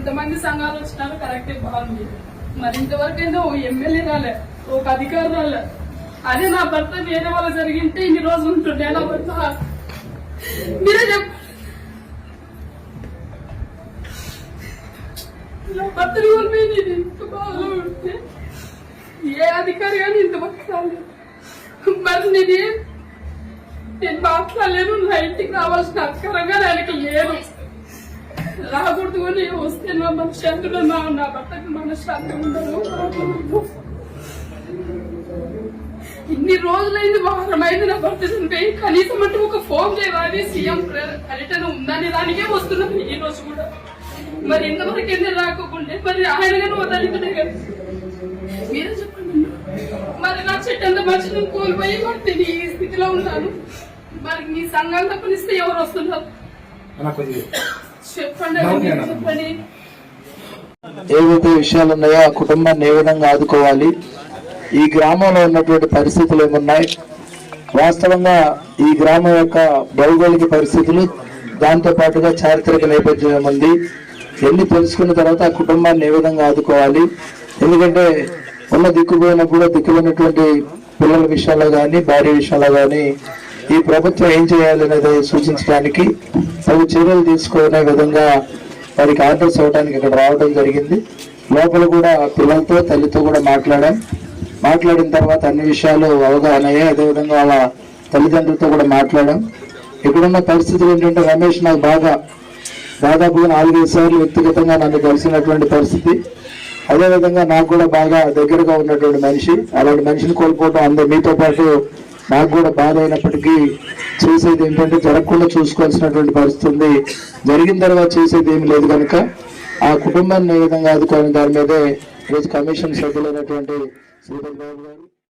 ఇంతమంది సంఘాలు వచ్చినారు కరెక్టే బాగుంది. మరి ఇంతవరకు ఏందో ఓ ఎమ్మెల్యే రాలే, ఒక అధికారి రాలే. అదే నా భర్త వేరే వాళ్ళు జరిగింటే ఇన్ని రోజులు ఉంటుండే. నా భర్త మీరే చెప్పండి, నా భర్తని కోల్పోయింది. ఇంత బాగా ఉంటే ఏ అధికారి కానీ ఇంతవరకు రాలేదు. మరి నేను మాట్లాడలేను. నా ఇంటికి రావాల్సిన అధికారంగా ఆయనకి లేదు. రాకూడదు అని వస్తే నా మనశ్శాంతిలో నా భర్తకి మనశ్శాంతి ఉండదు. ఇన్ని రోజులైంది, వారమైంది నా భర్త చనిపోయి. కనీసం అంటే ఒక ఫోన్ చేయాలి, సీఎం పర్యటన ఉందని దానికే వస్తున్నాను ఈ రోజు కూడా. మరి ఇంతవరకు ఎందుకు రాకపోతే మరి ఆయనగానే వదలికనే కదా. మీరే చెప్పండి. మరి నా చెట్టు ఎంత మంచి కోల్పోయి మరి ఈ స్థితిలో ఉన్నాను. మరి మీ సంఘాలు తప్పనిస్తే ఎవరు వస్తున్నారు చెప్పండి. చెప్పండి ఏవైతే విషయాలు ఉన్నాయో ఆ కుటుంబాన్ని ఏ విధంగా ఆదుకోవాలి, ఈ గ్రామంలో ఉన్నటువంటి పరిస్థితులు ఏమున్నాయి, వాస్తవంగా ఈ గ్రామం యొక్క భౌగోళిక పరిస్థితులు, దాంతో పాటుగా చారిత్రక నేపథ్యం ఏముంది, ఎన్ని తెలుసుకున్న తర్వాత ఆ కుటుంబాన్ని ఏ విధంగా ఆదుకోవాలి. ఎందుకంటే ఉన్న దిక్కుపోయినప్పుడు దిక్కుపోయినటువంటి పిల్లల విషయాల్లో కానీ భార్య విషయాల్లో కానీ ఈ ప్రభుత్వం ఏం చేయాలి అనేది సూచించడానికి తగు చర్యలు తీసుకునే విధంగా వారికి ఆర్డర్స్ ఇవ్వడానికి ఇక్కడ రావడం జరిగింది. లోపల కూడా పిల్లలతో తల్లితో కూడా మాట్లాడిన తర్వాత అన్ని విషయాలు అవగాహన అయ్యాయి. అదేవిధంగా వాళ్ళ తల్లిదండ్రులతో కూడా మాట్లాడాం. ఇక్కడున్న పరిస్థితులు ఏంటంటే రమేష్ నాకు దాదాపుగా 4-5 సార్లు వ్యక్తిగతంగా నన్ను కలిసినటువంటి పరిస్థితి. అదేవిధంగా నాకు కూడా బాగా దగ్గరగా ఉన్నటువంటి మనిషి. అలాంటి మనిషిని కోల్పోవడం అందరూ మీతో పాటు నాకు కూడా బాధ అయినప్పటికీ చేసేది ఏంటంటే జరగకుండా చూసుకోవాల్సినటువంటి పరిస్థితి ఉంది. జరిగిన తర్వాత చేసేది ఏమి లేదు కనుక ఆ కుటుంబాన్ని ఏ విధంగా ఆదుకోవాలని దాని మీదే ఈరోజు కమిషన్ సభ్యులైనటువంటి శ్రీధర్ బాబు గారు